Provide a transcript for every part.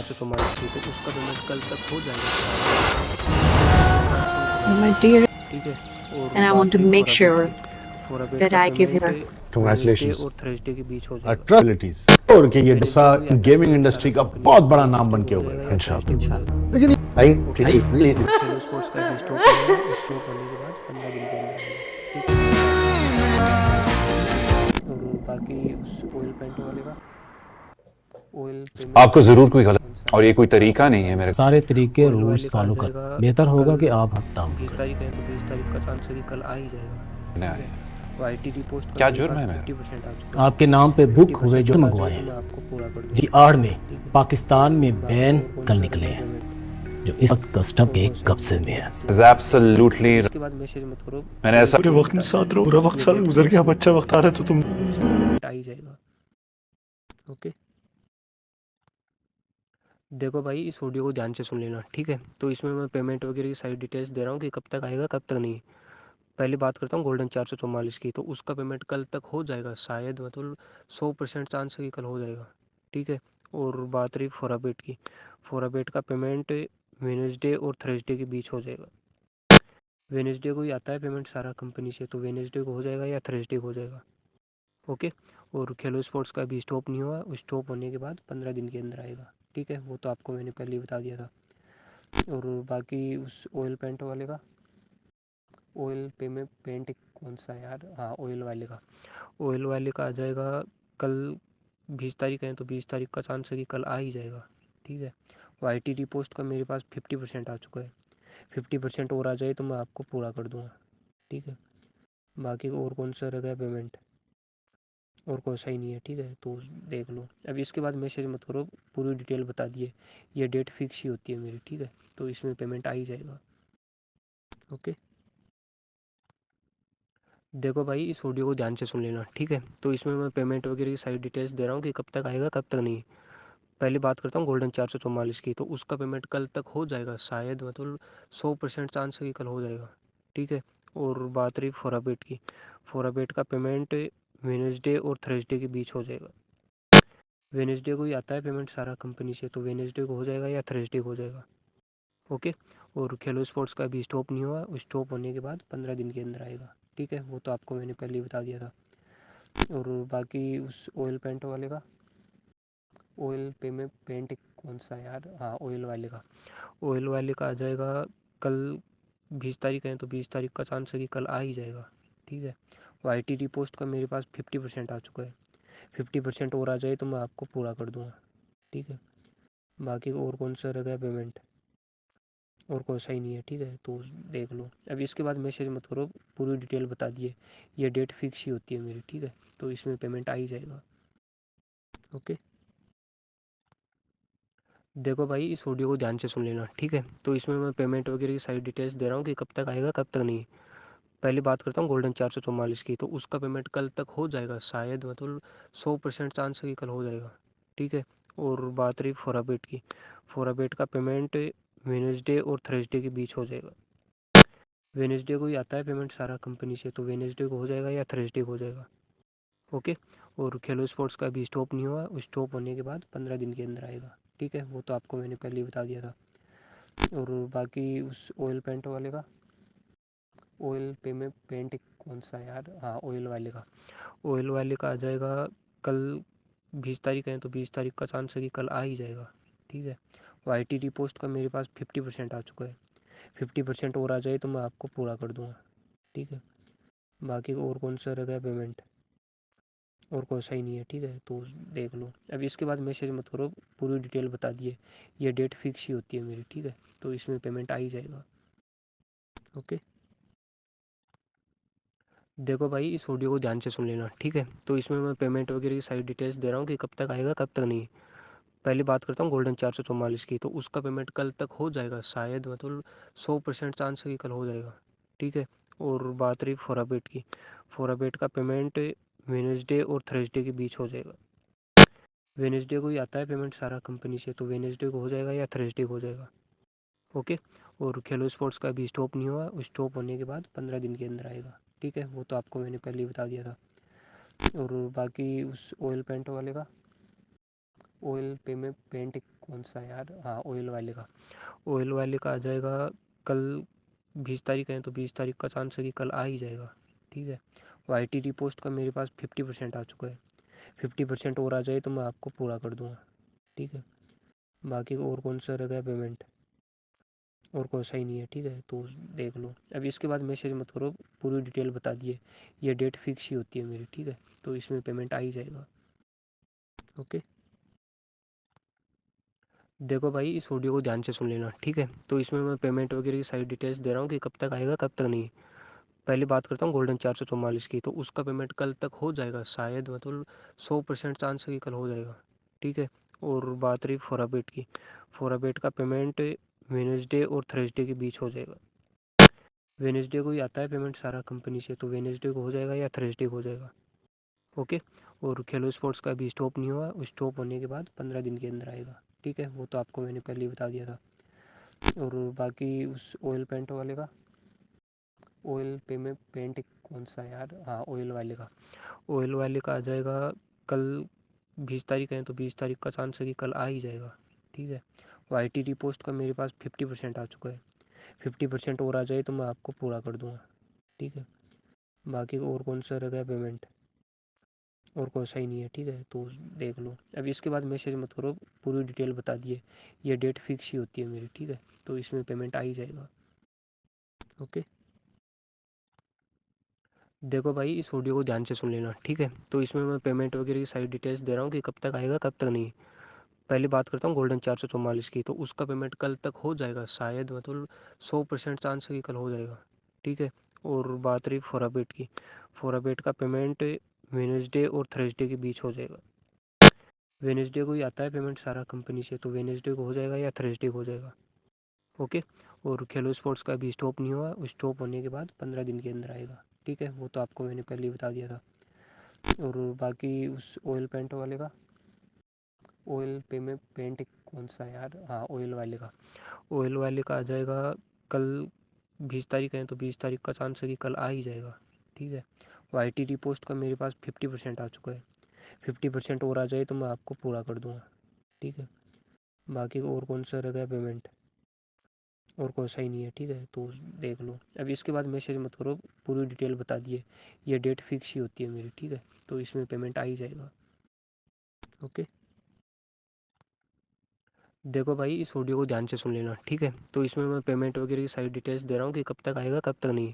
444 की, तो उसका पेमेंट कल तक हो जाएगा My dear, ठीक है। और and I want बात to रही make फोराबेट sure की, फोराबेट that का I give payment her Wednesday Congratulations. और थर्सडे के बीच हो जाएगा। ट्रस्टबिलिटीज और कि ये वेनेसडे को ही आता है गेमिंग पेमेंट इंडस्ट्री सारा का कंपनी बहुत से, तो बड़ा नाम वेनेसडे बन को के हो उभरेगा जाएगा या थर्सडे को हो जाएगा। लेकिन ओके, प्लीज और खेलो स्पोर्ट्स का भी स्टॉप नहीं हुआ, स्टॉप होने के बाद 15 दिन के अंदर आएगा, ठीक है। और बाकी उस ऑयल पेंट वाले का ऑयल पेमेंट आपको जरूर कोई गलत, कौन सा और ये यार, कोई हाँ तरीका ऑयल नहीं है वाले मेरे का, सारे तरीके ऑयल रूल्स वाले का आ फॉलो कर, जाएगा बेहतर होगा कल। कि आप हक ताम 20 करें। तारीख है तो 20 तारीख का चांस है कि कल आ ही जाएगा, ठीक है। वाईटीडी पोस्ट का क्या मेरे जुर्म पास है मेरा? 50% आ चुका है, आपके नाम पे बुक हुए 50% जो और आ मंगवाए जाए तो मैं हैं आपको पूरा कर जी दूंगा, आड़ में ठीक है। पाकिस्तान में बाकी बैन और कौन कर सा निकले रहेगा हैं, पेमेंट, जो इस वक्त कस्टम और के कोई सही नहीं कब्जे है, में ठीक है। है। Is absolutely इसके बाद मैसेज मत करो, मैंने पूरी ऐसा डिटेल वक्त में बता साथ दिए, रहो, पूरा वक्त ये सारा डेट गुजर फिक्स गया, ही अब अच्छा होती है वक्त आ रहा है तो तुम तो इसमें पेमेंट आ ही जाएगा, ओके। देखो भाई, इस ऑडियो को ध्यान से सुन लेना, ठीक है। तो इसमें मैं पेमेंट वगैरह की सारी डिटेल्स दे रहा हूँ कि कब तक आएगा कब तक नहीं। पहले बात करता हूँ गोल्डन 444 की, तो उसका पेमेंट कल तक हो जाएगा शायद, मतलब 100% चांस है कि कल हो जाएगा, ठीक है। और बात रही फोराबेट की, फोराबेट का पेमेंट वेनेसडे और थर्सडे के बीच हो जाएगा। वेनेसडे को ही आता है पेमेंट सारा कंपनी से, तो वेनेसडे को हो जाएगा या थर्सडे को हो जाएगा, ओके। और खेलो स्पोर्ट्स का भी स्टॉप नहीं हुआ, स्टॉप होने के बाद 15 दिन के अंदर आएगा, ठीक है। वो तो आपको मैंने पहले ही बता दिया था। और बाकी उस ऑयल पेंट वाले का ऑयल पे में पेंट कौन सा है यार, हाँ ऑयल वाले का, ऑयल वाले का आ जाएगा कल। 20 तारीख है तो 20 तारीख का चांस है कि कल आ ही जाएगा, ठीक है। वाईटीडी पोस्ट का मेरे पास 50% आ चुका है, 50% और आ जाए तो मैं आपको पूरा कर दूंगा, ठीक है। बाकी और कौन सा रह गया पेमेंट, और कोई सही नहीं है, ठीक है। तो देख लो, अब इसके बाद मैसेज मत करो, पूरी डिटेल बता दिए, ये डेट फिक्स ही होती है मेरी, ठीक है। तो इसमें पेमेंट आ ही जाएगा, ओके। देखो भाई, इस ऑडियो को ध्यान से सुन लेना, ठीक है। तो इसमें मैं पेमेंट वगैरह की सारी डिटेल्स दे रहा हूँ कि कब तक आएगा कब तक नहीं। पहले बात करता हूँ गोल्डन 444 की, तो उसका पेमेंट कल तक हो जाएगा शायद, मतलब 100% चांस है कि कल हो जाएगा, ठीक है। और बात रही फोराबेट की, फोराबेट का पेमेंट वेनेसडे और थर्सडे के बीच हो जाएगा। वेनेसडे को ही आता है पेमेंट सारा कंपनी से, तो वेनेसडे को हो जाएगा या थर्सडे को हो जाएगा, ओके। और खेलो स्पोर्ट्स का भी स्टॉप नहीं हुआ, स्टॉप होने के बाद 15 दिन के अंदर आएगा, ठीक है। वो तो आपको मैंने पहले ही बता दिया था। और बाकी उस ऑयल पेंट वाले का ऑयल पे में पेंट कौन सा है यार, हाँ ऑयल वाले का, ऑयल वाले का आ जाएगा कल। 20 तारीख है तो 20 तारीख का चांस है कि कल आ ही जाएगा, ठीक है। वाईटीडी पोस्ट का मेरे पास 50% आ चुका है, 50% और आ जाए तो मैं आपको पूरा कर दूंगा, ठीक है। बाकी और कौन सा रह गया पेमेंट, और कोई सही नहीं है, ठीक है। तो देख लो, अब इसके बाद मैसेज मत करो, पूरी डिटेल बता दिए, ये डेट फिक्स ही होती है मेरी, ठीक है। तो इसमें पेमेंट आ ही जाएगा, ओके। देखो भाई, इस ऑडियो को ध्यान से सुन लेना, ठीक है। तो इसमें मैं पेमेंट वगैरह की सारी डिटेल्स दे रहा हूँ कि कब तक आएगा कब तक नहीं। पहले बात करता हूँ गोल्डन 444 की, तो उसका पेमेंट कल तक हो जाएगा शायद, मतलब 100% चांस है कि कल हो जाएगा, ठीक है। और बात रही फोराबेट की, फोराबेट का पेमेंट वेनेसडे और थर्सडे के बीच हो जाएगा। वेनेसडे को ही आता है पेमेंट सारा कंपनी से, तो वेनेसडे को हो जाएगा या थर्सडे को हो जाएगा, ओके। और खेलो स्पोर्ट्स का भी स्टॉप नहीं हुआ, स्टॉप होने के बाद 15 दिन के अंदर आएगा, ठीक है। वो तो आपको मैंने पहले ही बता दिया था। और बाकी उस ऑयल पेंट वाले का ऑयल पे में पेंट कौन सा है यार, हाँ ऑयल वाले का, ऑयल वाले का आ जाएगा कल। 20 तारीख है तो 20 तारीख का चांस है कि कल आ ही जाएगा, ठीक है। वाईटीडी पोस्ट का मेरे पास 50% आ चुका है, 50% और आ जाए तो मैं आपको पूरा कर दूंगा, ठीक है। बाकी और कौन सा रह गया पेमेंट, और कोई सही नहीं है, ठीक है। तो देख लो, अब इसके बाद मैसेज मत करो, पूरी डिटेल बता दिए, ये डेट फिक्स ही होती है मेरी, ठीक है। तो इसमें पेमेंट आ ही जाएगा, ओके। देखो भाई, इस ऑडियो को ध्यान से सुन लेना, ठीक है। तो इसमें मैं पेमेंट वगैरह की सारी डिटेल्स दे रहा हूँ कि कब तक आएगा कब तक नहीं। पहले बात करता हूँ गोल्डन 444 की, तो उसका पेमेंट कल तक हो जाएगा शायद, मतलब 100% चांस है कि कल हो जाएगा, ठीक है। और बात रही फोराबेट की, फोराबेट का पेमेंट वेनेसडे और थर्सडे के बीच हो जाएगा। वेनेसडे को ही आता है पेमेंट सारा कंपनी से, तो वेनेसडे को हो जाएगा या थर्सडे को हो जाएगा, ओके। और खेलो स्पोर्ट्स का भी स्टॉप नहीं हुआ, स्टॉप होने के बाद 15 दिन के अंदर आएगा, ठीक है। वो तो आपको मैंने पहले ही बता दिया था। और बाकी उस ऑयल पेंट वाले का ऑयल पेमेंट कौन सा यार, हाँ ऑयल वाले का। ऑयल वाले का आ जाएगा कल। 20 तारीख है तो 20 तारीख का चांस है कि कल आ ही जाएगा। ठीक है। YTD पोस्ट का मेरे पास 50% आ चुका है। 50% और आ जाए तो मैं आपको पूरा कर दूंगा। ठीक है। बाकी और कौन सा रह गया पेमेंट, और कोई सही नहीं है। ठीक है, तो देख लो। अब इसके बाद मैसेज मत करो, पूरी डिटेल बता दिए। ये डेट फिक्स ही होती है मेरी। ठीक है, तो इसमें पेमेंट आ ही जाएगा। ओके। देखो भाई, इस ऑडियो को ध्यान से सुन लेना। ठीक है, तो इसमें मैं पेमेंट वगैरह की सारी डिटेल्स दे रहा हूँ कि कब तक आएगा कब तक नहीं। पहले बात करता हूँ गोल्डन 444 की, तो उसका पेमेंट कल तक हो जाएगा शायद, मतलब 100% चांस है कि कल हो जाएगा। ठीक है। और बात रही फोराबेट की, फोराबेट का पेमेंट वेनेसडे और थर्सडे के बीच हो जाएगा। वेनेसडे को ही आता है पेमेंट सारा कंपनी से, तो वेनेसडे को हो जाएगा या थर्सडे को हो जाएगा। ओके। और खेलो स्पोर्ट्स का अभी स्टॉप नहीं हुआ, स्टॉप होने के बाद 15 दिन के अंदर आएगा। ठीक है, वो तो आपको मैंने पहले ही बता दिया था। और बाकी उस ऑयल पेंट वाले का, ऑयल पेंट कौन सा यार, हाँ ऑयल वाले का। ऑयल वाले का आ जाएगा कल। 20 तारीख है तो 20 तारीख का चांस है कि कल आ ही जाएगा। ठीक है। YTD पोस्ट का मेरे पास 50% आ चुका है। 50% और आ जाए तो मैं आपको पूरा कर दूंगा। ठीक है। बाकी और कौन सा रह गया पेमेंट, और कोई सही नहीं है। ठीक है, तो देख लो। अब इसके बाद मैसेज मत करो, पूरी डिटेल बता दिए। ये डेट फिक्स ही होती है मेरी। ठीक है, तो इसमें पेमेंट आ ही जाएगा। ओके। देखो भाई, इस ऑडियो को ध्यान से सुन लेना। ठीक है, तो इसमें मैं पेमेंट वगैरह की सारी डिटेल्स दे रहा हूँ कि कब तक आएगा कब तक नहीं। पहले बात करता हूँ गोल्डन 444 की, तो उसका पेमेंट कल तक हो जाएगा शायद, मतलब 100% चांस है कि कल हो जाएगा। ठीक है। और बात रही फोराबेट की, फोराबेट का पेमेंट वेनेसडे और थर्सडे के बीच हो जाएगा। वेनेसडे को ही आता है पेमेंट सारा कंपनी से, तो वेनेसडे को हो जाएगा या थर्सडे को हो जाएगा। ओके। और खेलो स्पोर्ट्स का अभी स्टॉप नहीं हुआ, स्टॉप होने के बाद 15 दिन के अंदर आएगा। ठीक है, वो तो आपको मैंने पहले ही बता दिया था। और बाकी उस ऑयल पेंट वाले का, ऑयल पेंट कौन सा यार, हाँ ऑयल वाले का। ऑयल वाले का आ जाएगा कल। 20 तारीख है तो 20 तारीख का चांस है कि कल आ ही जाएगा। ठीक है। YTD पोस्ट का मेरे पास 50% आ चुका है। 50% और आ जाए तो मैं आपको पूरा कर दूंगा। ठीक है। बाकी और कौन सा रह गया पेमेंट, और कोई सही नहीं है। ठीक है, तो देख लो। अब इसके बाद मैसेज मत करो, पूरी डिटेल बता दिए। ये डेट फिक्स ही होती है मेरी। ठीक है, तो इसमें पेमेंट आ ही जाएगा। ओके। देखो भाई, इस ऑडियो को ध्यान से सुन लेना। ठीक है, तो इसमें मैं पेमेंट वगैरह की सारी डिटेल्स दे रहा हूँ कि कब तक आएगा कब तक नहीं।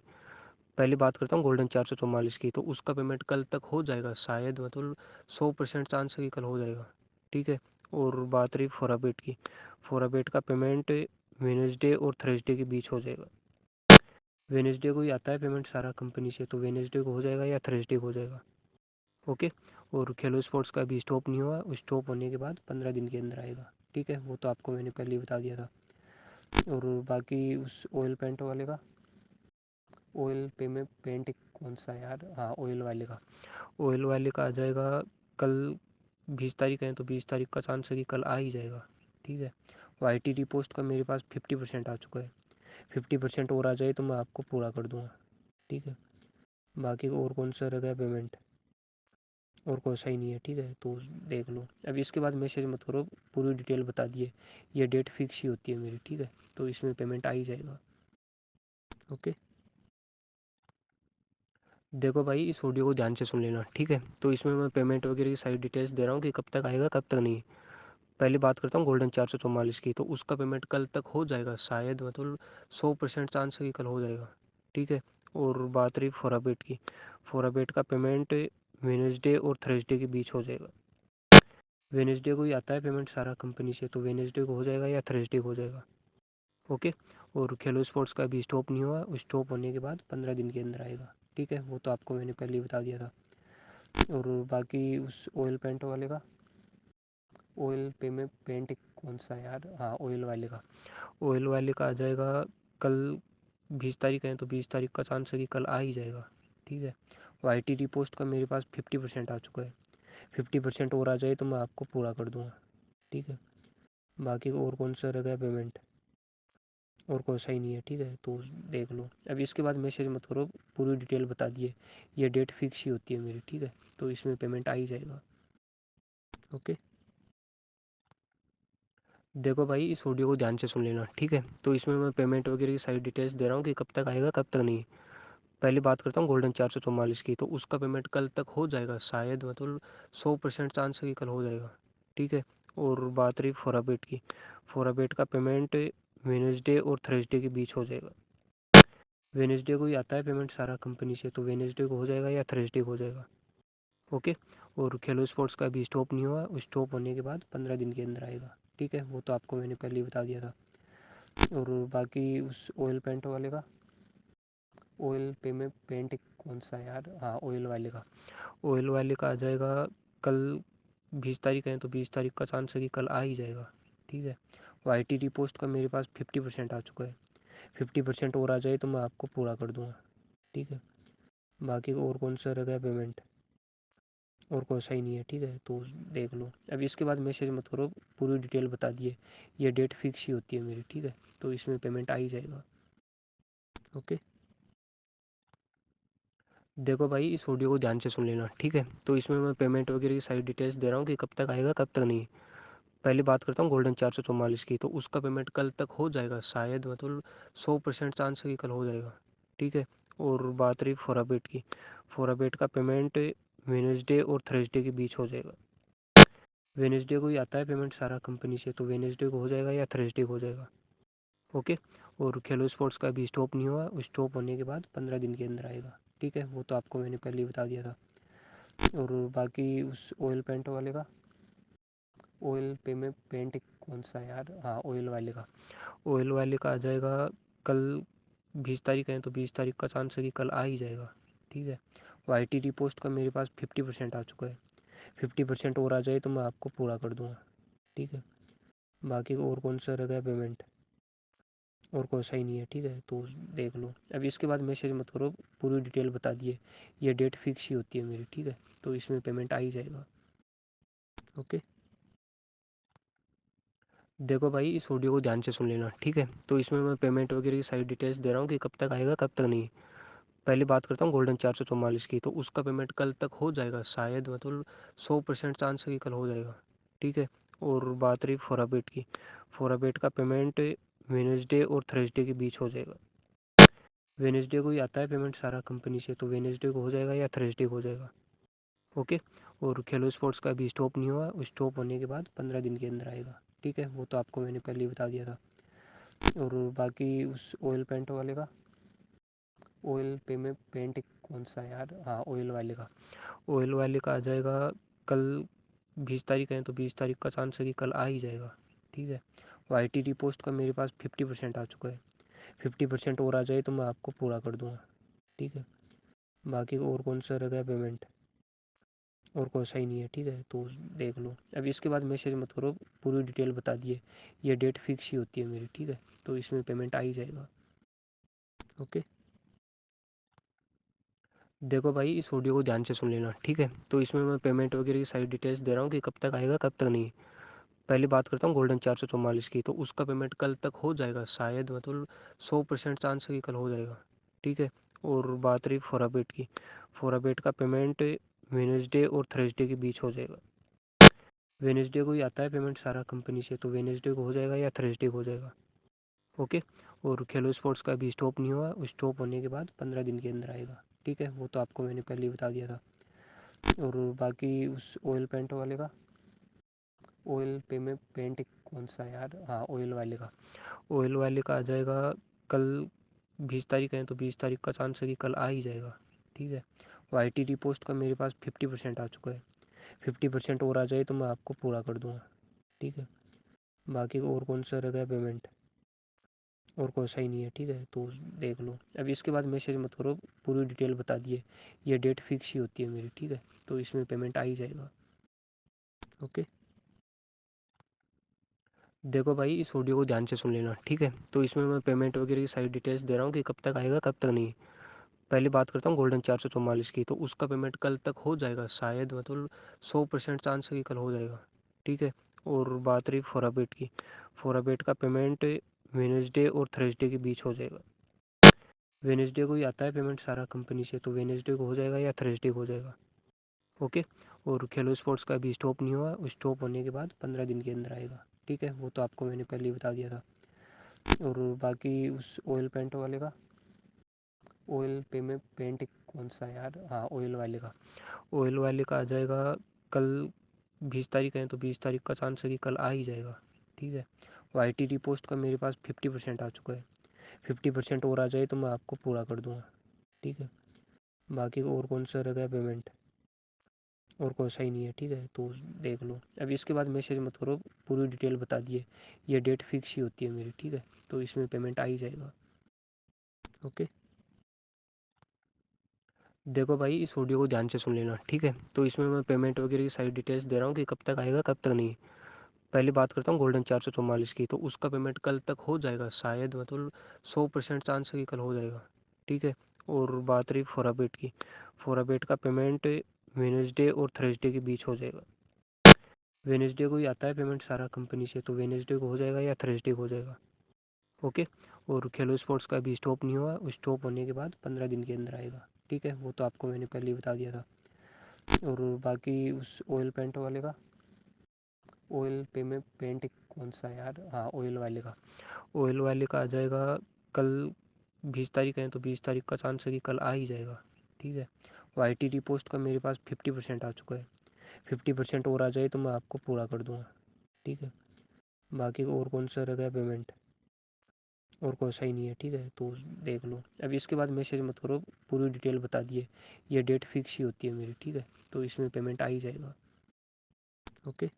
पहले बात करता हूँ गोल्डन 444 की, तो उसका पेमेंट कल तक हो जाएगा शायद, मतलब 100% चांस है कि कल हो जाएगा। ठीक है। और बात रही फोराबेट की, फोराबेट का पेमेंट वेनेसडे और थर्सडे के बीच हो जाएगा। वेनेसडे को ही आता है पेमेंट सारा कंपनी से, तो वेनेसडे को हो जाएगा या थर्सडे को हो जाएगा। ओके। और खेलो स्पोर्ट्स का अभी स्टॉप नहीं हुआ, स्टॉप होने के बाद 15 दिन के अंदर आएगा। ठीक है, वो तो आपको मैंने पहले ही बता दिया था। और बाकी उस ऑयल पेंट वाले का, ऑयल पेंट कौन सा यार, हाँ ऑयल वाले का। ऑयल वाले का आ जाएगा कल। 20 तारीख है तो 20 तारीख का चांस है कि कल आ ही जाएगा। ठीक है। YTD पोस्ट का मेरे पास 50% आ चुका है। 50% और आ जाए तो मैं आपको पूरा कर दूंगा। ठीक है। बाकी और कौन सा रह गया पेमेंट, और कोई सही नहीं है। ठीक है, तो देख लो। अब इसके बाद मैसेज मत करो, पूरी डिटेल बता दिए। ये डेट फिक्स ही होती है मेरी। ठीक है, तो इसमें पेमेंट आ ही जाएगा। ओके। देखो भाई, इस ऑडियो को ध्यान से सुन लेना। ठीक है, तो इसमें मैं पेमेंट वगैरह की सारी डिटेल्स दे रहा हूँ कि कब तक आएगा कब तक नहीं। पहले बात करता हूँ गोल्डन 444 की, तो उसका पेमेंट कल तक हो जाएगा शायद, मतलब 100% चांस है कि कल हो जाएगा। ठीक है। और बात रही फोराबेट की, फोराबेट का पेमेंट वेनेसडे और थर्सडे के बीच हो जाएगा। वेनेसडे को ही आता है पेमेंट सारा कंपनी से, तो वेनेसडे को हो जाएगा या थर्सडे को हो जाएगा। ओके। और खेलो स्पोर्ट्स का अभी स्टॉप नहीं हुआ, स्टॉप होने के बाद 15 दिन के अंदर आएगा। ठीक है, वो तो आपको मैंने पहले ही बता दिया था। और बाकी उस ऑयल पेंट वाले का, ऑयल पेंट कौन सा यार, हाँ ऑयल वाले का। ऑयल वाले का आ जाएगा कल। 20 तारीख है तो 20 तारीख का चांस है कि कल आ ही जाएगा। ठीक है। YTD पोस्ट का मेरे पास 50% आ चुका है। 50% और आ जाए तो मैं आपको पूरा कर दूंगा। ठीक है। बाकी और कौन सा रह गया पेमेंट, और कोई सही नहीं है। ठीक है, तो देख लो। अब इसके बाद मैसेज मत करो, पूरी डिटेल बता दिए। ये डेट फिक्स ही होती है मेरी। ठीक है, तो इसमें पेमेंट आ ही जाएगा। ओके। देखो भाई, इस ऑडियो को ध्यान से सुन लेना, ठीक है। तो इसमें मैं पेमेंट वगैरह की सारी डिटेल्स दे रहा हूँ कि कब तक आएगा कब तक नहीं। पहली बात करता हूँ गोल्डन 444 की, तो उसका पेमेंट कल तक हो जाएगा शायद, मतलब 100% चांस है कि कल हो जाएगा, ठीक है। और बात रही फोराबेट की, फोराबेट का पेमेंट वेनेसडे और थर्सडे के बीच हो जाएगा। वेनेसडे को ही आता है पेमेंट सारा कंपनी से, तो वेनेसडे को हो जाएगा या थर्सडे को हो जाएगा, ओके। और खेलो स्पोर्ट्स का अभी स्टॉप नहीं हुआ, स्टॉप होने के बाद 15 दिन के अंदर आएगा, ठीक है। वो तो आपको मैंने पहले ही बता दिया था। और बाकी उस ऑयल पेंट वाले का, ऑयल पे में पेंट कौन सा है यार, हाँ ऑयल वाले का, ऑयल वाले का आ जाएगा कल। 20 तारीख है तो 20 तारीख का चांस है कि कल आ ही जाएगा, ठीक है। YTD पोस्ट का मेरे पास 50% आ चुका है, 50% और आ जाए तो मैं आपको पूरा कर दूंगा, ठीक है। बाकी और कौन सा रह गया पेमेंट, और कोई सही नहीं है, ठीक है। तो देख लो, अब इसके बाद मैसेज मत करो, पूरी डिटेल बता दिए। ये डेट फिक्स ही होती है मेरी, ठीक है। तो इसमें पेमेंट आ ही जाएगा, ओके। देखो भाई, इस ऑडियो को ध्यान से सुन लेना, ठीक है। तो इसमें मैं पेमेंट वगैरह की सारी डिटेल्स दे रहा हूँ कि कब तक आएगा कब तक नहीं। पहले बात करता हूँ गोल्डन 444 की, तो उसका पेमेंट कल तक हो जाएगा शायद, मतलब 100% चांस है कि कल हो जाएगा, ठीक है। और बात रही फोराबेट की, फोराबेट का पेमेंट वेनेसडे और थर्सडे के बीच हो जाएगा। वेनेसडे को ही आता है पेमेंट सारा कंपनी से, तो वेनेसडे को हो जाएगा या थर्सडे को हो जाएगा, ओके। और खेलो स्पोर्ट्स का अभी स्टॉप नहीं हुआ, स्टॉप होने के बाद 15 दिन के अंदर आएगा, ठीक है। वो तो आपको मैंने पहले ही बता दिया था। और बाकी उस ऑयल पेंट वाले का, ऑयल पे में पेंट कौन सा है यार, हाँ ऑयल वाले का, ऑयल वाले का आ जाएगा कल। 20 तारीख है तो 20 तारीख का चांस है कि कल आ ही जाएगा, ठीक है। YTD पोस्ट का मेरे पास 50% आ चुका है, 50% और आ जाए तो मैं आपको पूरा कर दूंगा, ठीक है। बाकी और कौन सा रह गया पेमेंट, और कोई सही नहीं है, ठीक है। तो देख लो, अब इसके बाद मैसेज मत करो, पूरी डिटेल बता दिए। ये डेट फिक्स ही होती है मेरी, ठीक है। तो इसमें पेमेंट आ ही जाएगा, ओके। देखो भाई, इस ऑडियो को ध्यान से सुन लेना, ठीक है। तो इसमें मैं पेमेंट वगैरह की सारी डिटेल्स दे रहा हूँ कि कब तक आएगा कब तक नहीं। पहले बात करता हूँ गोल्डन 444 की, तो उसका पेमेंट कल तक हो जाएगा शायद, मतलब 100% चांस है कि कल हो जाएगा, ठीक है। और बात रही फोराबेट की, फोराबेट का पेमेंट वेनेसडे और थर्सडे के बीच हो जाएगा। वेनेसडे को ही आता है पेमेंट सारा कंपनी से, तो वेनेसडे को हो जाएगा या थर्सडे को हो जाएगा, ओके। और खेलो स्पोर्ट्स का अभी स्टॉप नहीं हुआ, स्टॉप होने के बाद 15 दिन के अंदर आएगा, ठीक है। वो तो आपको मैंने पहले ही बता दिया था। और बाकी उस ऑयल पेंट वाले का, ऑयल पे में पेंट कौन सा है यार, हाँ ऑयल वाले का, ऑयल वाले का आ जाएगा कल। 20 तारीख है तो 20 तारीख का चांस है कि कल आ ही जाएगा, ठीक है। YTD पोस्ट का मेरे पास 50% आ चुका है, 50% और आ जाए तो मैं आपको पूरा कर दूंगा, ठीक है। बाकी और कौन सा रह गया पेमेंट, और कोई सही नहीं है, ठीक है। तो देख लो, अब इसके बाद मैसेज मत करो, पूरी डिटेल बता दिए। ये डेट फिक्स ही होती है मेरी, ठीक है। तो इसमें पेमेंट आ ही जाएगा, ओके। देखो भाई, इस ऑडियो को ध्यान से सुन लेना, ठीक है। तो इसमें मैं पेमेंट वगैरह की सारी डिटेल्स दे रहा हूँ कि कब तक आएगा कब तक नहीं। पहली बात करता हूँ गोल्डन 444 की, तो उसका पेमेंट कल तक हो जाएगा शायद, मतलब 100% चांस है कि कल हो जाएगा, ठीक है। और बात रही फोराबेट की, फोराबेट का पेमेंट वेनेसडे और थर्सडे के बीच हो जाएगा। वेनेसडे को ही आता है पेमेंट सारा कंपनी से, तो वेनेसडे को हो जाएगा या थर्सडे को हो जाएगा, ओके। और खेलो स्पोर्ट्स का अभी स्टॉप नहीं हुआ, स्टॉप होने के बाद 15 दिन के अंदर आएगा, ठीक है। वो तो आपको मैंने पहले ही बता दिया था। और बाकी उस ऑयल पेंट वाले का, ऑयल पे में पेंट कौन सा है यार, हाँ ऑयल वाले का, ऑयल वाले का आ जाएगा कल। 20 तारीख है तो 20 तारीख का चांस है कि कल आ ही जाएगा, ठीक है। YTD पोस्ट का मेरे पास 50% आ चुका है, 50% और आ जाए तो मैं आपको पूरा कर दूंगा, ठीक है। बाकी और कौन सा रह गया पेमेंट, और कोई सही नहीं है, ठीक है। तो देख लो, अब इसके बाद मैसेज मत करो, पूरी डिटेल बता दिए। ये डेट फिक्स ही होती है मेरी, ठीक है। तो इसमें पेमेंट आ ही जाएगा, ओके। देखो भाई, इस ऑडियो को ध्यान से सुन लेना, ठीक है। तो इसमें मैं पेमेंट वगैरह की सारी डिटेल्स दे रहा हूँ कि कब तक आएगा कब तक नहीं। पहली बात करता हूँ गोल्डन 444 की, तो उसका पेमेंट कल तक हो जाएगा शायद, मतलब 100% चांस है कि कल हो जाएगा, ठीक है। और बात रही फोराबेट की, फोराबेट का पेमेंट वेनेसडे और थर्सडे के बीच हो जाएगा। वेनेसडे को ही आता है पेमेंट सारा कंपनी से, तो वेनेसडे को हो जाएगा या थर्सडे को हो जाएगा, ओके। और खेलो स्पोर्ट्स का अभी स्टॉप नहीं हुआ, स्टॉप होने के बाद 15 दिन के अंदर आएगा, ठीक है, वो तो आपको मैंने पहले ही बता दिया था। और बाकी उस ऑयल पेंट वाले का, ऑयल पे में पेंट कौन सा है यार, हाँ ऑयल वाले का, ऑयल वाले का आ जाएगा कल। 20 तारीख है तो 20 तारीख का चांस है कि कल आ ही जाएगा। ठीक है, YTD पोस्ट का मेरे पास 50% आ चुका है। 50% और आ जाए तो मैं आपको पूरा कर दूंगा। ठीक है, बाकी और कौन सा रह गया पेमेंट, और कोई सही नहीं है। ठीक है, तो देख लो। अब इसके बाद मैसेज मत करो, पूरी डिटेल बता दिए। ये डेट फिक्स ही होती है मेरी। ठीक है, तो इसमें पेमेंट आ ही जाएगा। ओके, देखो भाई इस ऑडियो को ध्यान से सुन लेना। ठीक है, तो इसमें मैं पेमेंट वगैरह की सारी डिटेल्स दे रहा हूँ कि कब तक आएगा कब तक नहीं। पहले बात करता हूँ गोल्डन 444 की, तो उसका पेमेंट कल तक हो जाएगा शायद, मतलब 100% चांस है कि कल हो जाएगा। ठीक है, और बात रही फोराबेट की, फोराबेट का पेमेंट वेनेसडे और थर्सडे के बीच हो जाएगा। वेनेसडे को ही आता है पेमेंट सारा कंपनी से, तो वेनेसडे को हो जाएगा या थर्सडे को हो जाएगा। ओके, और खेलो स्पोर्ट्स का अभी स्टॉप नहीं हुआ, स्टॉप होने के बाद 15 दिन के अंदर आएगा। ठीक है, वो तो आपको मैंने पहले ही बता दिया था। और बाकी उस ऑयल पेंट वाले का, ऑयल पे में पेंट कौन सा है यार, हाँ ऑयल वाले का, ऑयल वाले का आ जाएगा कल। 20 तारीख है तो 20 तारीख का चांस है कि कल आ ही जाएगा। ठीक है, YTD पोस्ट का मेरे पास 50% आ चुका है। 50% और आ जाए तो मैं आपको पूरा कर दूंगा। ठीक है, बाकी और कौन सा रह गया पेमेंट, और कोई सही नहीं है। ठीक है, तो देख लो। अब इसके बाद मैसेज मत करो, पूरी डिटेल बता दिए। ये डेट फिक्स ही होती है मेरी। ठीक है, तो इसमें पेमेंट आ ही जाएगा। ओके,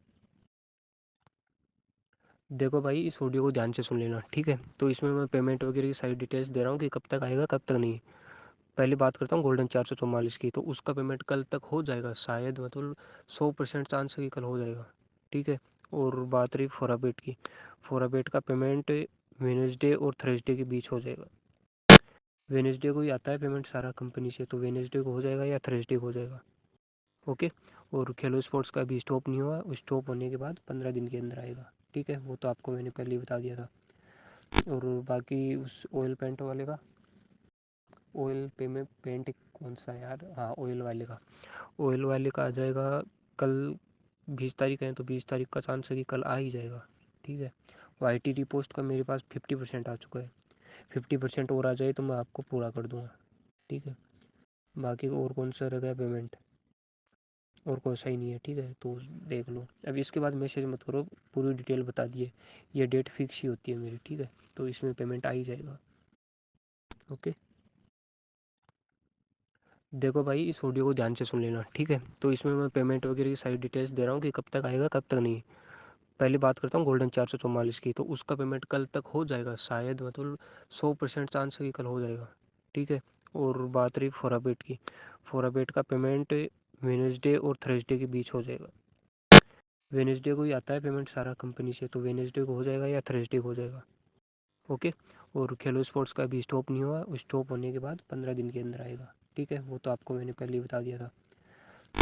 देखो भाई इस ऑडियो को ध्यान से सुन लेना। ठीक है, तो इसमें मैं पेमेंट वगैरह की सारी डिटेल्स दे रहा हूँ कि कब तक आएगा कब तक नहीं। पहले बात करता हूँ गोल्डन 444 की, तो उसका पेमेंट कल तक हो जाएगा शायद, मतलब 100% चांस है कि कल हो जाएगा। ठीक है, और बात रही फोराबेट की, फोराबेट का पेमेंट वेनेसडे और थर्सडे के बीच हो जाएगा। वेनेसडे को ही आता है पेमेंट सारा कंपनी से, तो वेनेसडे को हो जाएगा या थर्सडे को हो जाएगा। ओके, और खेलो स्पोर्ट्स का अभी स्टॉप नहीं हुआ, स्टॉप होने के बाद 15 दिन के अंदर आएगा। ठीक है, वो तो आपको मैंने पहले ही बता दिया था। और बाकी उस ऑयल पेंट वाले का, ऑयल पे में पेंट कौन सा है यार, हाँ ऑयल वाले का, ऑयल वाले का आ जाएगा कल। 20 तारीख है तो 20 तारीख का चांस है कि कल आ ही जाएगा। ठीक है, YTD पोस्ट का मेरे पास 50% आ चुका है। 50% और आ जाए तो मैं आपको पूरा कर दूंगा। ठीक है, बाकी और कौन सा रह गया पेमेंट, और कोई सही नहीं है। ठीक है, तो देख लो। अब इसके बाद मैसेज मत करो, पूरी डिटेल बता दिए। ये डेट फिक्स ही होती है मेरी। ठीक है, तो इसमें पेमेंट आ ही जाएगा। ओके, देखो भाई इस ऑडियो को ध्यान से सुन लेना। ठीक है, तो इसमें मैं पेमेंट वगैरह की सारी डिटेल्स दे रहा हूँ कि कब तक आएगा कब तक नहीं। पहले बात करता हूँ गोल्डन 444 की, तो उसका पेमेंट कल तक हो जाएगा शायद, मतलब 100% चांस है कि कल हो जाएगा। ठीक है, और बात रही फोराबेट की, फोराबेट का पेमेंट वेनेसडे और थर्सडे के बीच हो जाएगा। वेनेसडे को ही आता है पेमेंट सारा कंपनी से, तो वेनेसडे को हो जाएगा या थर्सडे को हो जाएगा। ओके, और खेलो स्पोर्ट्स का अभी स्टॉप नहीं हुआ, स्टॉप होने के बाद 15 दिन के अंदर आएगा। ठीक है, वो तो आपको मैंने पहले ही बता दिया था।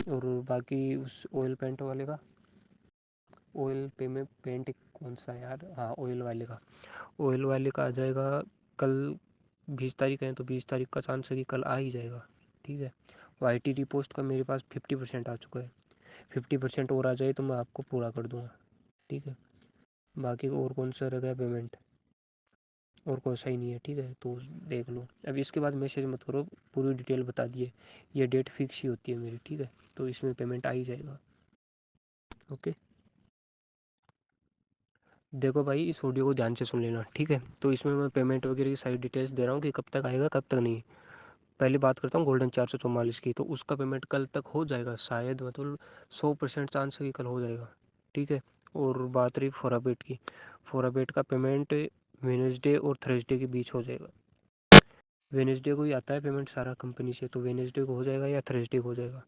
और बाकी उस ऑयल पेंट वाले का, ऑयल पे में पेंट कौन सा है यार, हाँ ऑयल वाले का, ऑयल वाले का आ जाएगा कल। 20 तारीख है तो 20 तारीख का चांस है कि कल आ ही जाएगा। ठीक है, YTD पोस्ट का मेरे पास 50% आ चुका है। 50% और आ जाए तो मैं आपको पूरा कर दूंगा। ठीक है, बाकी और कौन सा रह गया पेमेंट, और कोई सही नहीं है। ठीक है, तो देख लो। अब इसके बाद मैसेज मत करो, पूरी डिटेल बता दिए। ये डेट फिक्स ही होती है मेरी। ठीक है, तो इसमें पेमेंट आ ही जाएगा। ओके, देखो भाई इस ऑडियो को ध्यान से सुन लेना। ठीक है, तो इसमें मैं पेमेंट वगैरह की सारी डिटेल्स दे रहा हूँ कि कब तक आएगा कब तक नहीं। पहले बात करता हूँ गोल्डन 444 की, तो उसका पेमेंट कल तक हो जाएगा शायद, मतलब 100% चांस है कि कल हो जाएगा। ठीक है, और बात रही फोराबेट की, फोराबेट का पेमेंट वेनेसडे और थर्सडे के बीच हो जाएगा। वेनेसडे को ही आता है पेमेंट सारा कंपनी से, तो वेनेसडे को हो जाएगा या थर्सडे को हो जाएगा।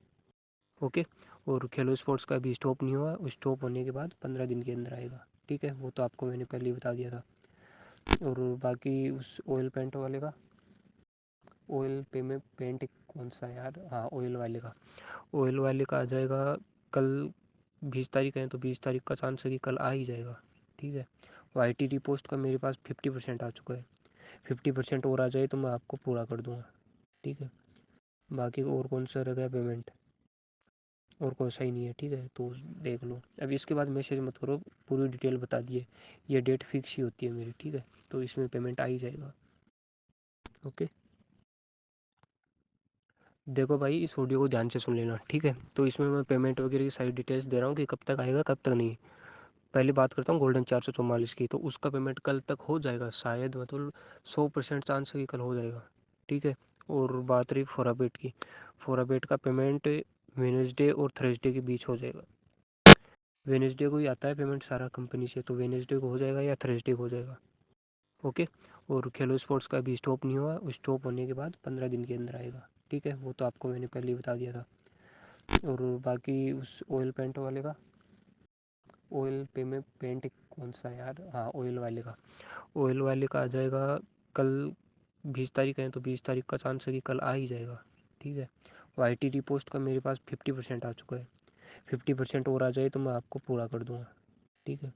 ओके, और खेलो स्पोर्ट्स का अभी स्टॉप नहीं हुआ, स्टॉप होने के बाद 15 दिन के अंदर आएगा। ठीक है, वो तो आपको मैंने पहले ही बता दिया था। और बाकी उस ऑयल पेंट वाले का, ऑयल पे में पेंट कौन सा है यार, हाँ ऑयल वाले का, ऑयल वाले का आ जाएगा कल। 20 तारीख है तो 20 तारीख का चांस है कि कल आ ही जाएगा। ठीक है, YTD पोस्ट का मेरे पास 50% आ चुका है। 50% और आ जाए तो मैं आपको पूरा कर दूंगा। ठीक है, बाकी और कौन सा रह गया पेमेंट, और कोई सही नहीं है, ठीक है, तो देख लो। अब इसके बाद मैसेज मत करो, पूरी डिटेल बता दिए, ये डेट फिक्स ही होती है मेरी, ठीक है, तो इसमें पेमेंट आ ही जाएगा। ओके, देखो भाई इस ऑडियो को ध्यान से सुन लेना, ठीक है, तो इसमें मैं पेमेंट वगैरह की सारी डिटेल्स दे रहा हूँ कि कब तक आएगा कब तक नहीं। पहले बात करता हूँ गोल्डन 444 की, तो उसका पेमेंट कल तक हो जाएगा शायद, मतलब 100% चांस है कि कल हो जाएगा, ठीक है। और बात रही फोराबेट की, फोराबेट का पेमेंट वेनेसडे और थर्सडे के बीच हो जाएगा। वेनेसडे को ही आता है पेमेंट सारा कंपनी से, तो वेनेसडे को हो जाएगा या थर्सडे को हो जाएगा। ओके। और खेलो स्पोर्ट्स का अभी स्टॉप नहीं हुआ, स्टॉप होने के बाद 15 दिन के अंदर आएगा, ठीक है, वो तो आपको मैंने पहले ही बता दिया था। और बाकी उस ऑयल पेंट वाले का, ऑयल पे में पेंट कौन सा है यार, हाँ ऑयल वाले का, ऑयल वाले का आ जाएगा कल। 20 तारीख है तो 20 तारीख का चांस है कि कल आ ही जाएगा, ठीक है। YTD पोस्ट का मेरे पास 50% आ चुका है, 50% और आ जाए तो मैं आपको पूरा कर दूंगा, ठीक है।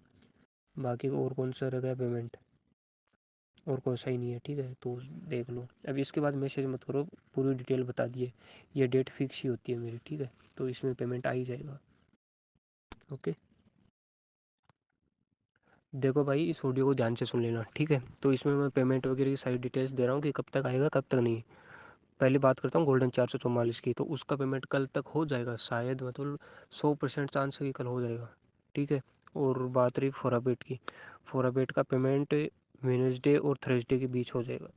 बाकी और कौन सा रह गया पेमेंट, और कोई सही नहीं है, ठीक है, तो देख लो। अब इसके बाद मैसेज मत करो, पूरी डिटेल बता दिए, ये डेट फिक्स ही होती है मेरी, ठीक है, तो इसमें पेमेंट आ ही जाएगा। ओके, देखो भाई इस ऑडियो को ध्यान से सुन लेना, ठीक है, तो इसमें मैं पेमेंट वगैरह की सारी डिटेल्स दे रहा हूँ कि कब तक आएगा कब तक नहीं। पहले बात करता हूँ गोल्डन 444 की, तो उसका पेमेंट कल तक हो जाएगा शायद, मतलब 100% चांस है कि कल हो जाएगा, ठीक है। और बात रही फोराबेट की, फोराबेट का पेमेंट वेनेसडे और थर्सडे के बीच हो जाएगा।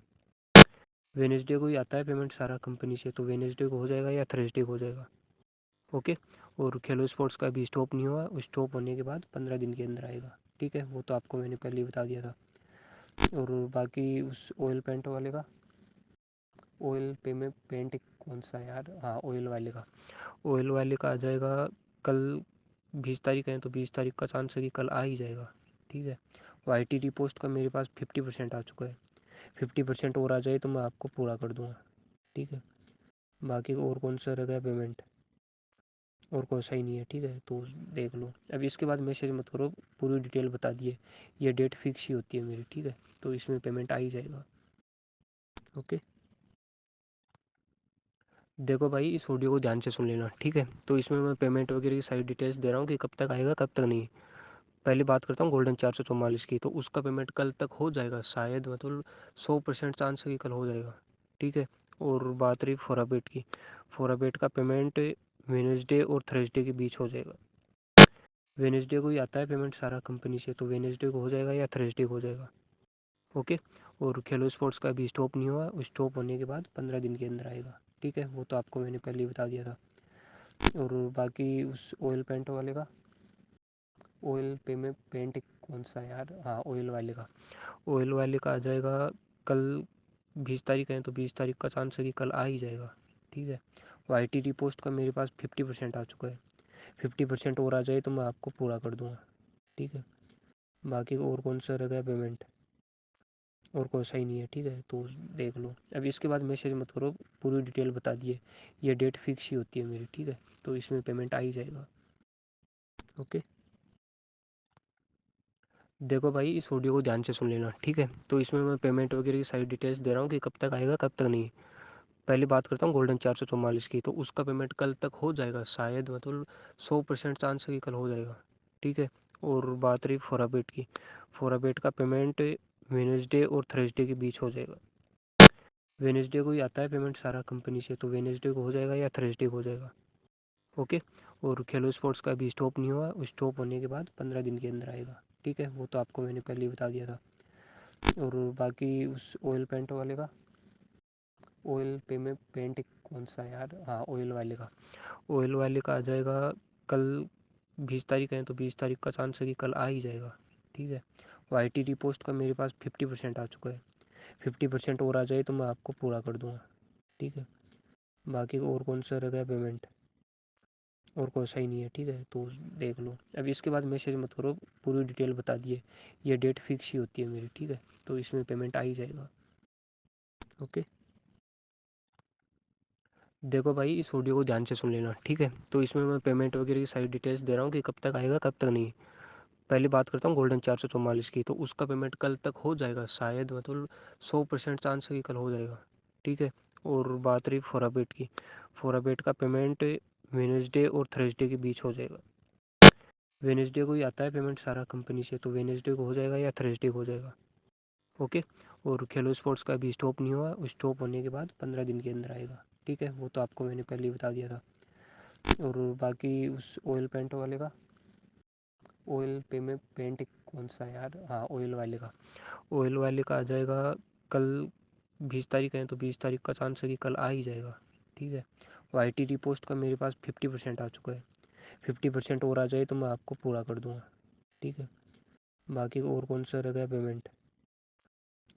वेनेसडे को ही आता है पेमेंट सारा कंपनी से, तो वेनेसडे को हो जाएगा या थर्सडे को हो जाएगा। ओके। और खेलो स्पोर्ट्स का अभी स्टॉप नहीं हुआ, स्टॉप होने के बाद 15 दिन के अंदर आएगा, ठीक है, वो तो आपको मैंने पहले ही बता दिया था। और बाकी उस ऑयल पेंट वाले का, ऑयल पे में पेंट कौन सा है यार, हाँ ऑयल वाले का, ऑयल वाले का आ जाएगा कल। 20 तारीख है तो 20 तारीख का चांस है कि कल आ ही जाएगा, ठीक है। YTD पोस्ट का मेरे पास 50% आ चुका है, 50% और आ जाए तो मैं आपको पूरा कर दूंगा, ठीक है। बाकी और कौन सा रह गया पेमेंट, और कोई सही नहीं है, ठीक है, तो देख लो। अब इसके बाद मैसेज मत करो, पूरी डिटेल बता दिए, ये डेट फिक्स ही होती है मेरी, ठीक है, तो इसमें पेमेंट आ ही जाएगा। ओके, देखो भाई इस ऑडियो को ध्यान से सुन लेना, ठीक है, तो इसमें मैं पेमेंट वगैरह की सारी डिटेल्स दे रहा हूँ कि कब तक आएगा कब तक नहीं। पहले बात करता हूँ गोल्डन 444 की, तो उसका पेमेंट कल तक हो जाएगा शायद, मतलब 100% चांस है कि कल हो जाएगा, ठीक है। और बात रही फोराबेट की, फोराबेट का पेमेंट वेनेसडे और थर्सडे के बीच हो जाएगा। वेनेसडे को ही आता है पेमेंट सारा कंपनी से, तो वेनेसडे को हो जाएगा या थर्सडे को हो जाएगा। ओके। और खेलो स्पोर्ट्स का अभी स्टॉप नहीं हुआ, स्टॉप होने के बाद 15 दिन के अंदर आएगा, ठीक है, वो तो आपको मैंने पहले ही बता दिया था। और बाकी उस ऑयल पेंट वाले का, ऑयल पे में पेंट कौन सा है यार, हाँ ऑयल वाले का, ऑयल वाले का आ जाएगा कल। 20 तारीख है तो 20 तारीख का चांस है कि कल आ ही जाएगा, ठीक है। YTD पोस्ट का मेरे पास 50% आ चुका है, 50% और आ जाए तो मैं आपको पूरा कर दूंगा, ठीक है। बाकी और कौन सा रह गया पेमेंट, और कोई सही नहीं है, ठीक है, तो देख लो। अब इसके बाद मैसेज मत करो, पूरी डिटेल बता दिए, ये डेट फिक्स ही होती है मेरी, ठीक है, तो इसमें पेमेंट आ ही जाएगा। ओके, देखो भाई इस ऑडियो को ध्यान से सुन लेना, ठीक है, तो इसमें मैं पेमेंट वगैरह की सारी डिटेल्स दे रहा हूँ कि कब तक आएगा कब तक नहीं। पहले बात करता हूँ गोल्डन 444 की, तो उसका पेमेंट कल तक हो जाएगा शायद, मतलब 100% चांस है कि कल हो जाएगा, ठीक है। और बात रही फोराबेट की, फोराबेट का पेमेंट वेनेसडे और थर्सडे के बीच हो जाएगा। वेनेसडे को ही आता है पेमेंट सारा कंपनी से, तो वेनेसडे को हो जाएगा या थर्सडे को हो जाएगा। ओके। और खेलो स्पोर्ट्स का अभी स्टॉप नहीं हुआ, स्टॉप होने के बाद 15 दिन के अंदर आएगा, ठीक है, वो तो आपको मैंने पहले ही बता दिया था। और बाकी उस ऑयल पेंट वाले का, ऑयल पे में पेंट कौन सा है यार, हाँ ऑयल वाले का, ऑयल वाले का आ जाएगा कल। 20 तारीख है तो 20 तारीख का चांस है कि कल आ ही जाएगा, ठीक है। YTD पोस्ट का मेरे पास 50% आ चुका है, 50% और आ जाए तो मैं आपको पूरा कर दूंगा, ठीक है। बाकी और कौन सा रह गया पेमेंट, और कोई सही नहीं है, ठीक है, तो देख लो। अब इसके बाद मैसेज मत करो, पूरी डिटेल बता दिए, ये डेट फिक्स ही होती है मेरी, ठीक है, तो इसमें पेमेंट आ ही जाएगा। ओके, देखो भाई इस ऑडियो को ध्यान से सुन लेना, ठीक है, तो इसमें मैं पेमेंट वगैरह की सारी डिटेल्स दे रहा हूँ कि कब तक आएगा कब तक नहीं। पहले बात करता हूँ गोल्डन 444 की, तो उसका पेमेंट कल तक हो जाएगा शायद, मतलब 100% चांस है कि कल हो जाएगा, ठीक है। और बात रही फोराबेट की, फोराबेट का पेमेंट वेनेसडे और थर्सडे के बीच हो जाएगा। वेनेसडे को ही आता है पेमेंट सारा कंपनी से, तो वेनेसडे को हो जाएगा या थर्सडे को हो जाएगा। ओके। और खेलो स्पोर्ट्स का अभी स्टॉप नहीं हुआ, स्टॉप होने के बाद 15 दिन के अंदर आएगा। ठीक है, वो तो आपको मैंने पहले ही बता दिया था। और बाकी उस ऑयल पेंट वाले का, ऑयल पे में पेंट कौन सा है यार, हाँ ऑयल वाले का, ऑयल वाले का आ जाएगा कल। 20 तारीख है तो 20 तारीख का चांस है कि कल आ ही जाएगा। ठीक है। YTD पोस्ट का मेरे पास 50% आ चुका है। 50% और आ जाए तो मैं आपको पूरा कर दूंगा। ठीक है। बाकी और कौन सा रह गया पेमेंट,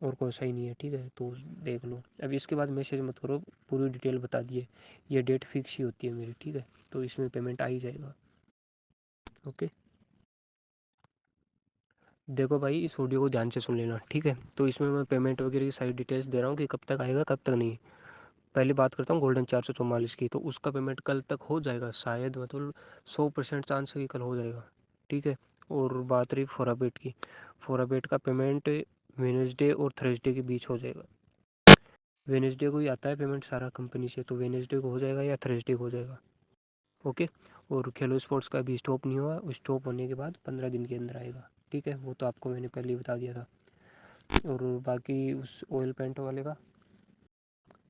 और कोई सही नहीं है। ठीक है, तो देख लो। अब इसके बाद मैसेज मत करो, पूरी डिटेल बता दिए। ये डेट फिक्स ही होती है मेरी। ठीक है, तो इसमें पेमेंट आ ही जाएगा। ओके। देखो भाई, इस ऑडियो को ध्यान से सुन लेना। ठीक है, तो इसमें मैं पेमेंट वगैरह की सारी डिटेल्स दे रहा हूँ कि कब तक आएगा कब तक नहीं। पहले बात करता हूँ गोल्डन 444 की, तो उसका पेमेंट कल तक हो जाएगा शायद, मतलब 100% चांस है कि कल हो जाएगा। ठीक है। और बात रही फोराबेट की, फोराबेट का पेमेंट वेनेसडे और थर्सडे के बीच हो जाएगा। वेनेसडे को ही आता है पेमेंट सारा कंपनी से, तो वेनेसडे को हो जाएगा या थर्सडे को हो जाएगा। ओके। और खेलो स्पोर्ट्स का अभी स्टॉप नहीं हुआ, स्टॉप होने के बाद 15 दिन के अंदर आएगा। ठीक है, वो तो आपको मैंने पहले ही बता दिया था। और बाकी उस ऑयल पेंट वाले का,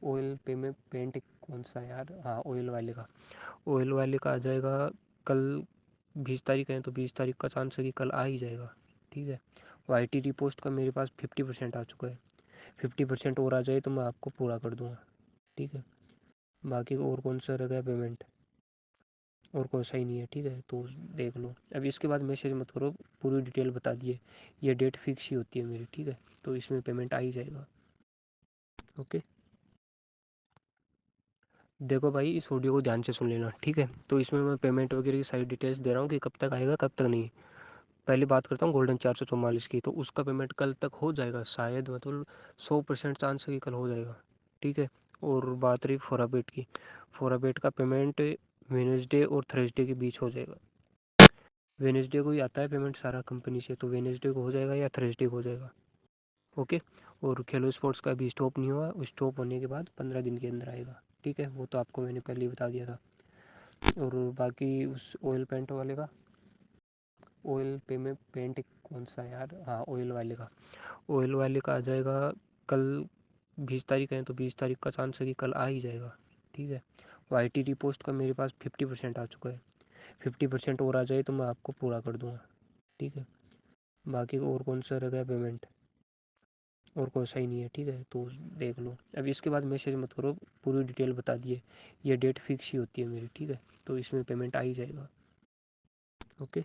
ऑयल पे में पेंट कौन सा है यार, हाँ ऑयल वाले का, ऑयल वाले का आ जाएगा कल। 20 तारीख है तो 20 तारीख का चांस है कि कल आ ही जाएगा। ठीक है। YTD पोस्ट का मेरे पास 50% आ चुका है। 50% और आ जाए तो मैं आपको पूरा कर दूंगा। ठीक है। बाकी और कौन सा रह गया पेमेंट, और कोई सही नहीं है। ठीक है, तो देख लो। अब इसके बाद मैसेज मत करो, पूरी डिटेल बता दिए। ये डेट फिक्स ही होती है मेरी। ठीक है, तो इसमें पेमेंट आ ही जाएगा। ओके। देखो भाई, इस ऑडियो को ध्यान से सुन लेना। ठीक है, तो इसमें मैं पेमेंट वगैरह की सारी डिटेल्स दे रहा हूँ कि कब तक आएगा कब तक नहीं। पहले बात करता हूँ गोल्डन 444 की, तो उसका पेमेंट कल तक हो जाएगा शायद, मतलब 100% चांस है कि कल हो जाएगा। ठीक है। और बात रही फोराबेट की, फोराबेट का पेमेंट वेनेसडे और थर्सडे के बीच हो जाएगा। वेनेसडे को ही आता है पेमेंट सारा कंपनी से, तो वेनेसडे को हो जाएगा या थर्सडे को हो जाएगा। ओके। और खेलो स्पोर्ट्स का अभी स्टॉप नहीं हुआ, स्टॉप होने के बाद 15 दिन के अंदर आएगा। ठीक है, वो तो आपको मैंने पहले ही बता दिया था। और बाकी उस ऑयल पेंट वाले का, ऑयल पे में पेंट कौन सा है यार, हाँ ऑयल वाले का, ऑयल वाले का आ जाएगा कल। 20 तारीख है तो 20 तारीख का चांस है कि कल आ ही जाएगा। ठीक है। YTD पोस्ट का मेरे पास 50% आ चुका है। 50% और आ जाए तो मैं आपको पूरा कर दूंगा। ठीक है। बाकी और कौन सा रह गया पेमेंट, और कोई सही नहीं है। ठीक है, तो देख लो। अब इसके बाद मैसेज मत करो, पूरी डिटेल बता दिए। ये डेट फिक्स ही होती है मेरी। ठीक है, तो इसमें पेमेंट आ ही जाएगा। ओके।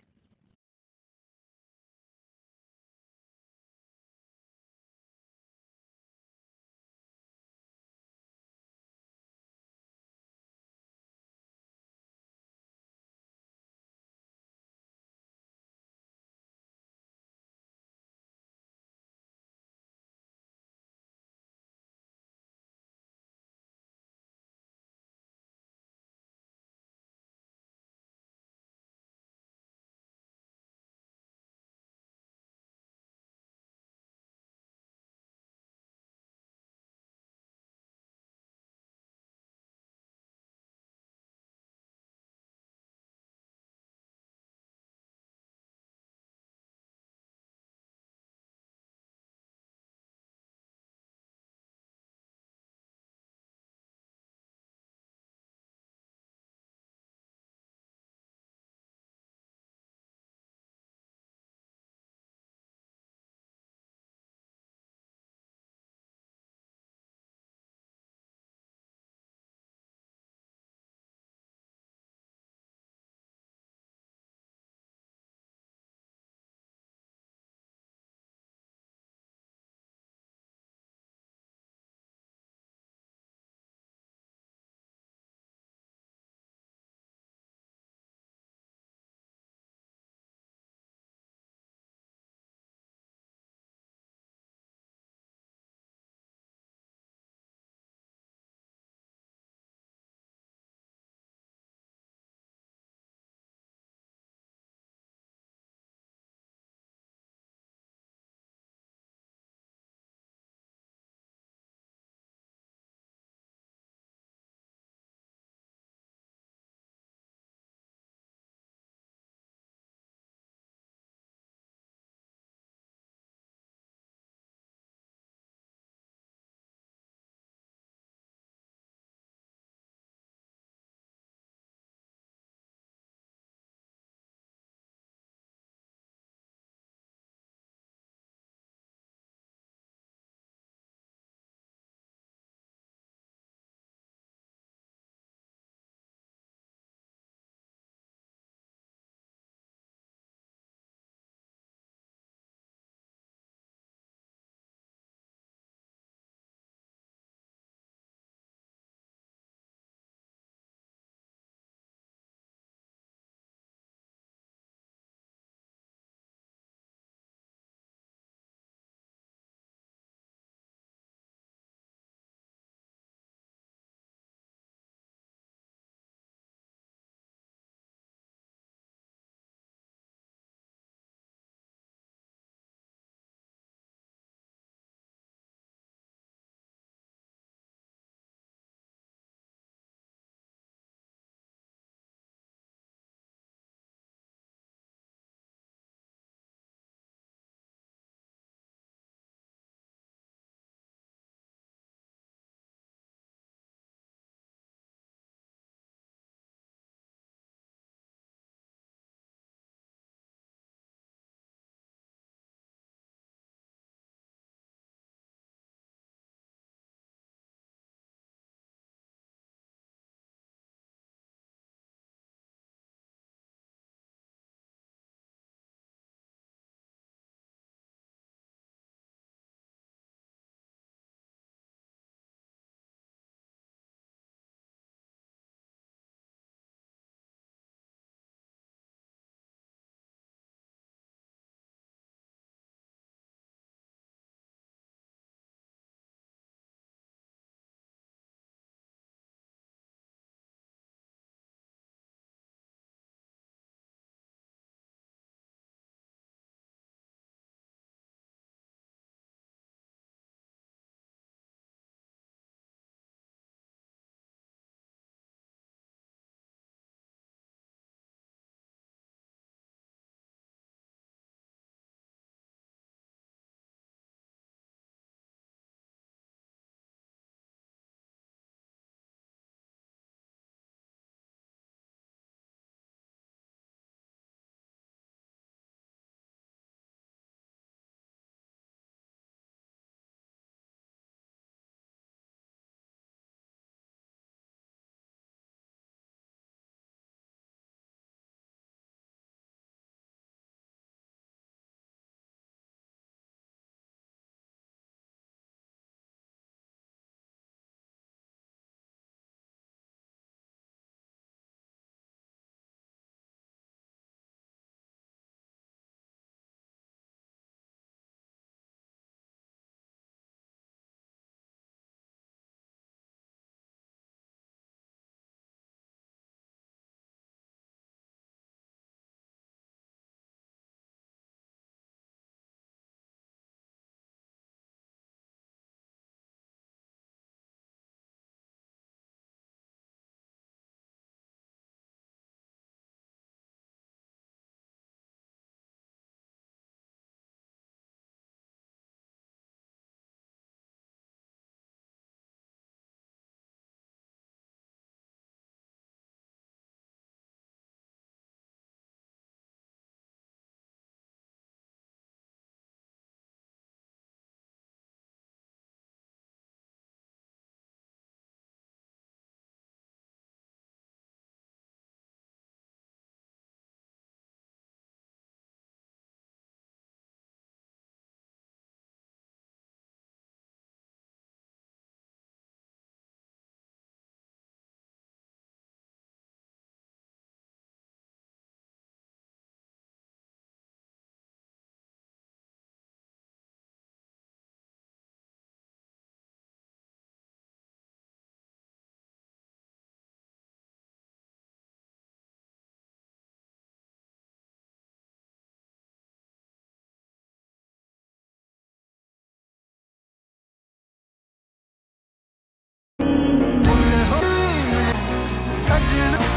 सजना